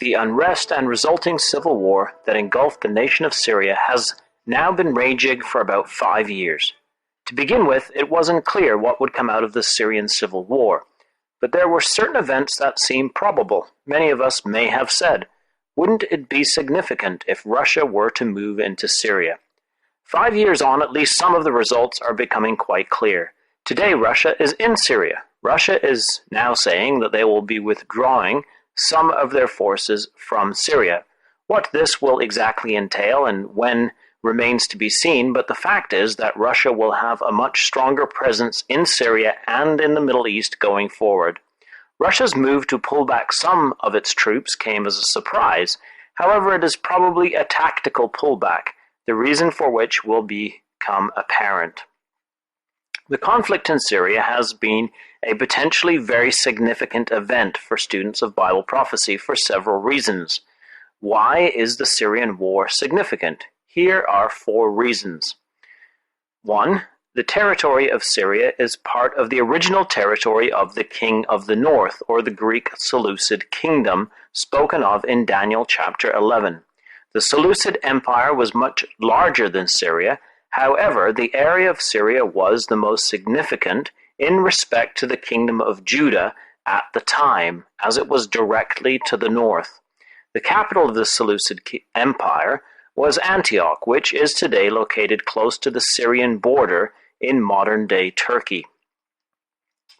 The unrest and resulting civil war that engulfed the nation of Syria has now been raging for about 5 years. To begin with, it wasn't clear what would come out of the Syrian civil war, but there were certain events that seemed probable. Many of us may have said, wouldn't it be significant if Russia were to move into Syria? 5 years on, at least some of the results are becoming quite clear. Today, Russia is in Syria. Russia is now saying that they will be withdrawing some of their forces from Syria. What this will exactly entail and when remains to be seen, but the fact is that Russia will have a much stronger presence in Syria and in the Middle East going forward. Russia's move to pull back some of its troops came as a surprise. However, it is probably a tactical pullback, the reason for which will become apparent. The conflict in Syria has been a potentially very significant event for students of Bible prophecy for several reasons. Why is the Syrian war significant? Here are 4 reasons. 1. The territory of Syria is part of the original territory of the King of the North, or the Greek Seleucid Kingdom, spoken of in Daniel chapter 11. The Seleucid Empire was much larger than Syria. However, the area of Syria was the most significant in respect to the kingdom of Judah at the time, as it was directly to the north. The capital of the Seleucid Empire was Antioch, which is today located close to the Syrian border in modern-day Turkey.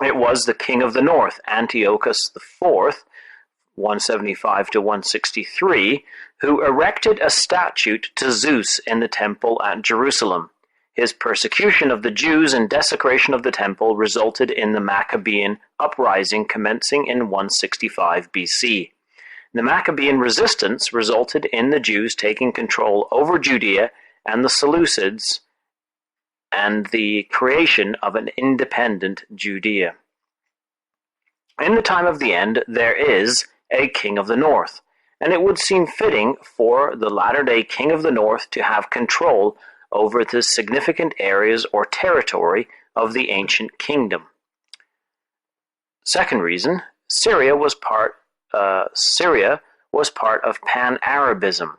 It was the king of the north, Antiochus IV, 175 to 163, who erected a statue to Zeus in the temple at Jerusalem. His persecution of the Jews and desecration of the temple resulted in the Maccabean uprising commencing in 165 BC. The Maccabean resistance resulted in the Jews taking control over Judea and the Seleucids and the creation of an independent Judea. In the time of the end, there is a king of the north, and it would seem fitting for the latter-day king of the north to have control over the significant areas or territory of the ancient kingdom. Second reason, Syria was part of Pan-Arabism,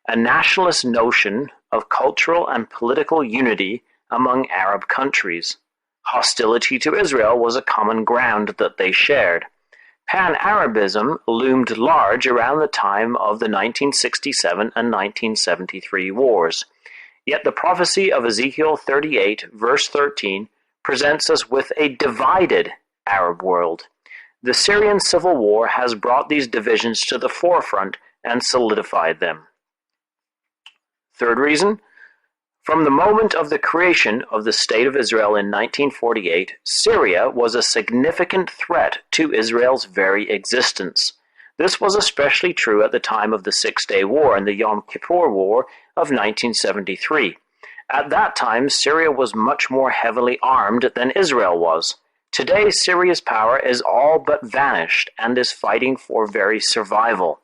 a nationalist notion of cultural and political unity among Arab countries. Hostility to Israel was a common ground that they shared. Pan-Arabism loomed large around the time of the 1967 and 1973 wars. Yet the prophecy of Ezekiel 38, verse 13, presents us with a divided Arab world. The Syrian civil war has brought these divisions to the forefront and solidified them. Third reason, from the moment of the creation of the State of Israel in 1948, Syria was a significant threat to Israel's very existence. This was especially true at the time of the Six-Day War and the Yom Kippur War of 1973. At that time, Syria was much more heavily armed than Israel was. Today, Syria's power is all but vanished and is fighting for very survival.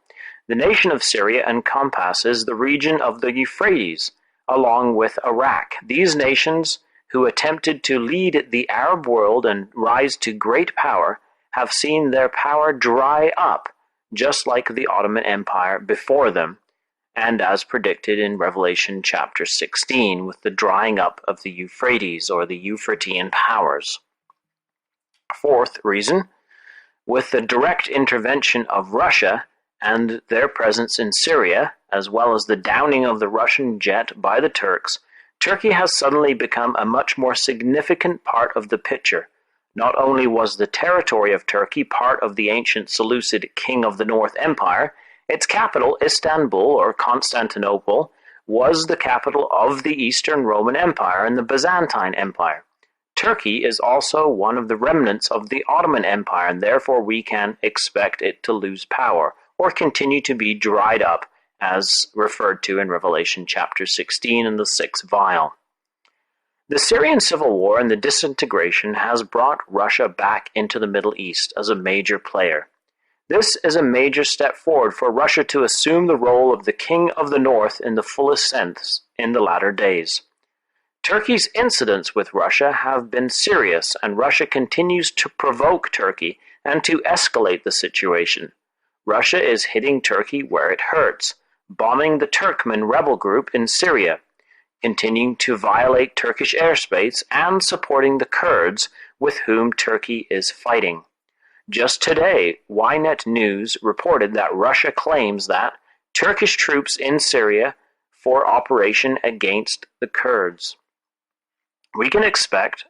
The nation of Syria encompasses the region of the Euphrates, along with Iraq. These nations, who attempted to lead the Arab world and rise to great power, have seen their power dry up, just like the Ottoman Empire before them, and as predicted in Revelation chapter 16, with the drying up of the Euphrates, or the Euphratean powers. Fourth reason, with the direct intervention of Russia and their presence in Syria, as well as the downing of the Russian jet by the Turks, Turkey has suddenly become a much more significant part of the picture. Not only was the territory of Turkey part of the ancient Seleucid King of the North Empire, its capital, Istanbul or Constantinople, was the capital of the Eastern Roman Empire and the Byzantine Empire. Turkey is also one of the remnants of the Ottoman Empire, and therefore we can expect it to lose power or continue to be dried up, as referred to in Revelation chapter 16 and the sixth vial. The Syrian civil war and the disintegration has brought Russia back into the Middle East as a major player. This is a major step forward for Russia to assume the role of the King of the North in the fullest sense in the latter days. Turkey's incidents with Russia have been serious, and Russia continues to provoke Turkey and to escalate the situation. Russia is hitting Turkey where it hurts, bombing the Turkmen rebel group in Syria, continuing to violate Turkish airspace, and supporting the Kurds with whom Turkey is fighting. Just today, Ynet News reported that Russia claims that Turkish troops in Syria for operation against the Kurds. We can expect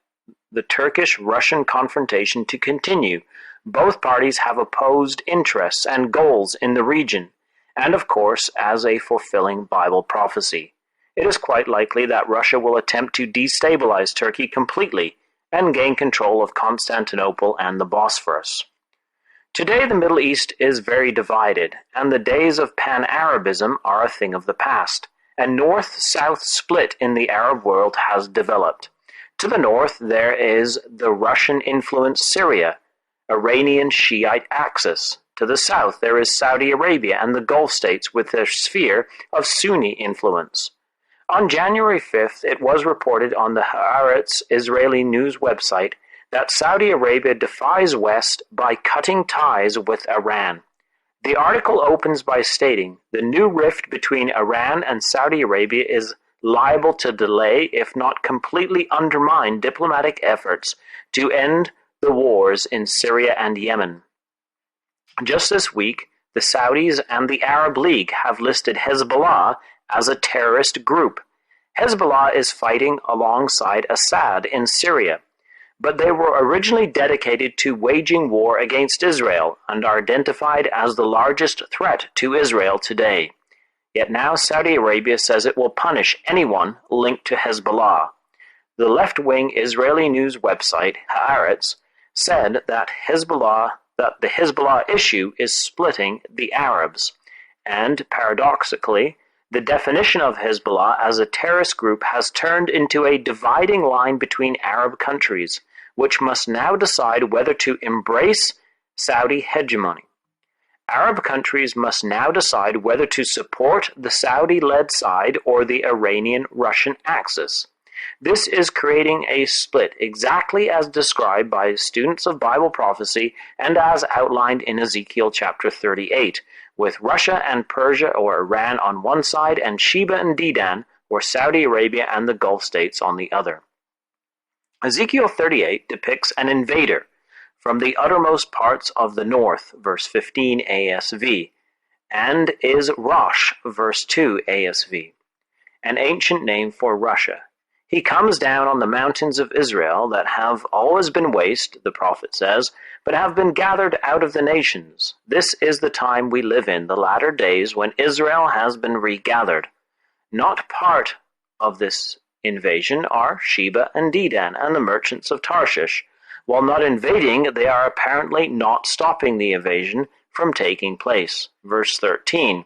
the Turkish-Russian confrontation to continue. Both parties have opposed interests and goals in the region, and of course, as a fulfilling Bible prophecy, it is quite likely that Russia will attempt to destabilize Turkey completely and gain control of Constantinople and the Bosphorus. Today the Middle East is very divided, and the days of pan-Arabism are a thing of the past. A north-south split in the Arab world has developed. To the north there is the Russian-influenced Syria, Iranian Shiite axis. To the south there is Saudi Arabia and the Gulf states with their sphere of Sunni influence. On January 5th, it was reported on the Haaretz Israeli news website that Saudi Arabia defies West by cutting ties with Iran. The article opens by stating, the new rift between Iran and Saudi Arabia is liable to delay, if not completely undermine, diplomatic efforts to end the wars in Syria and Yemen. Just this week, the Saudis and the Arab League have listed Hezbollah as a terrorist group. Hezbollah is fighting alongside Assad in Syria, but they were originally dedicated to waging war against Israel and are identified as the largest threat to Israel today. Yet now Saudi Arabia says it will punish anyone linked to Hezbollah. The left-wing Israeli news website, Haaretz, said that the Hezbollah issue is splitting the Arabs, and paradoxically, the definition of Hezbollah as a terrorist group has turned into a dividing line between Arab countries, which must now decide whether to embrace Saudi hegemony. Arab countries must now decide whether to support the Saudi-led side or the Iranian-Russian axis. This is creating a split exactly as described by students of Bible prophecy and as outlined in Ezekiel chapter 38, with Russia and Persia or Iran on one side and Sheba and Dedan or Saudi Arabia and the Gulf states on the other. Ezekiel 38 depicts an invader from the uttermost parts of the north, verse 15 ASV, and is Rosh, verse 2 ASV, an ancient name for Russia. He comes down on the mountains of Israel that have always been waste, the prophet says, but have been gathered out of the nations. This is the time we live in, the latter days, when Israel has been regathered. Not part of this invasion are Sheba and Dedan and the merchants of Tarshish. While not invading, they are apparently not stopping the invasion from taking place. Verse 13.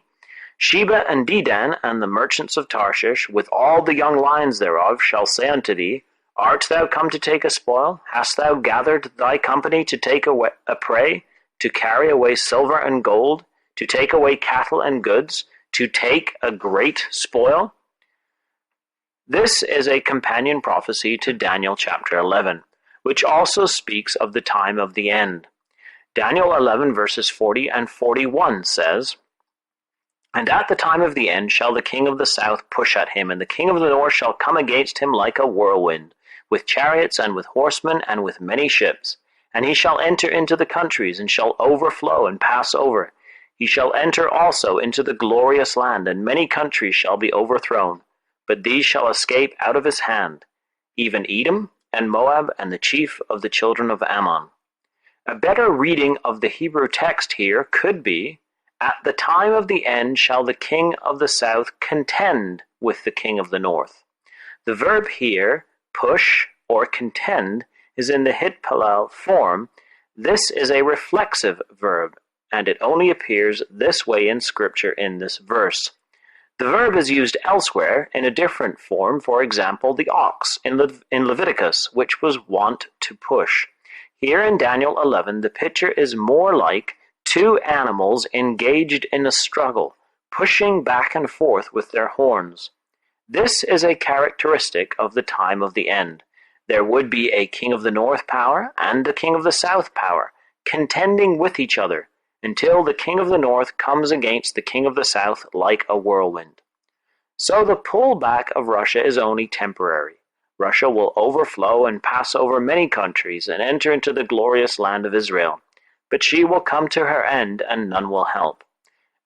Sheba and Dedan and the merchants of Tarshish, with all the young lions thereof, shall say unto thee, Art thou come to take a spoil? Hast thou gathered thy company to take away a prey, to carry away silver and gold, to take away cattle and goods, to take a great spoil? This is a companion prophecy to Daniel chapter 11, which also speaks of the time of the end. Daniel 11 verses 40 and 41 says, And at the time of the end shall the king of the south push at him, and the king of the north shall come against him like a whirlwind, with chariots and with horsemen and with many ships. And he shall enter into the countries, and shall overflow and pass over. He shall enter also into the glorious land, and many countries shall be overthrown. But these shall escape out of his hand, even Edom and Moab and the chief of the children of Ammon. A better reading of the Hebrew text here could be, At the time of the end shall the king of the south contend with the king of the north. The verb here, push or contend, is in the hitpalal form. This is a reflexive verb, and it only appears this way in Scripture in this verse. The verb is used elsewhere in a different form, for example, the ox in Leviticus, which was wont to push. Here in Daniel 11, the picture is more like two animals engaged in a struggle, pushing back and forth with their horns. This is a characteristic of the time of the end. There would be a king of the north power and a king of the south power, contending with each other. until the king of the north comes against the king of the south like a whirlwind. So the pullback of Russia is only temporary. Russia will overflow and pass over many countries and enter into the glorious land of Israel, but she will come to her end and none will help.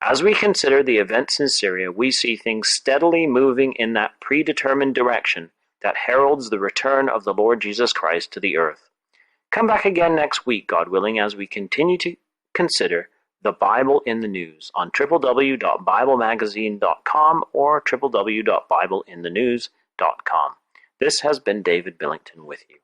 As we consider the events in Syria, we see things steadily moving in that predetermined direction that heralds the return of the Lord Jesus Christ to the earth. Come back again next week, God willing, as we continue to consider the Bible in the News on www.biblemagazine.com or www.bibleinthenews.com. This has been David Billington with you.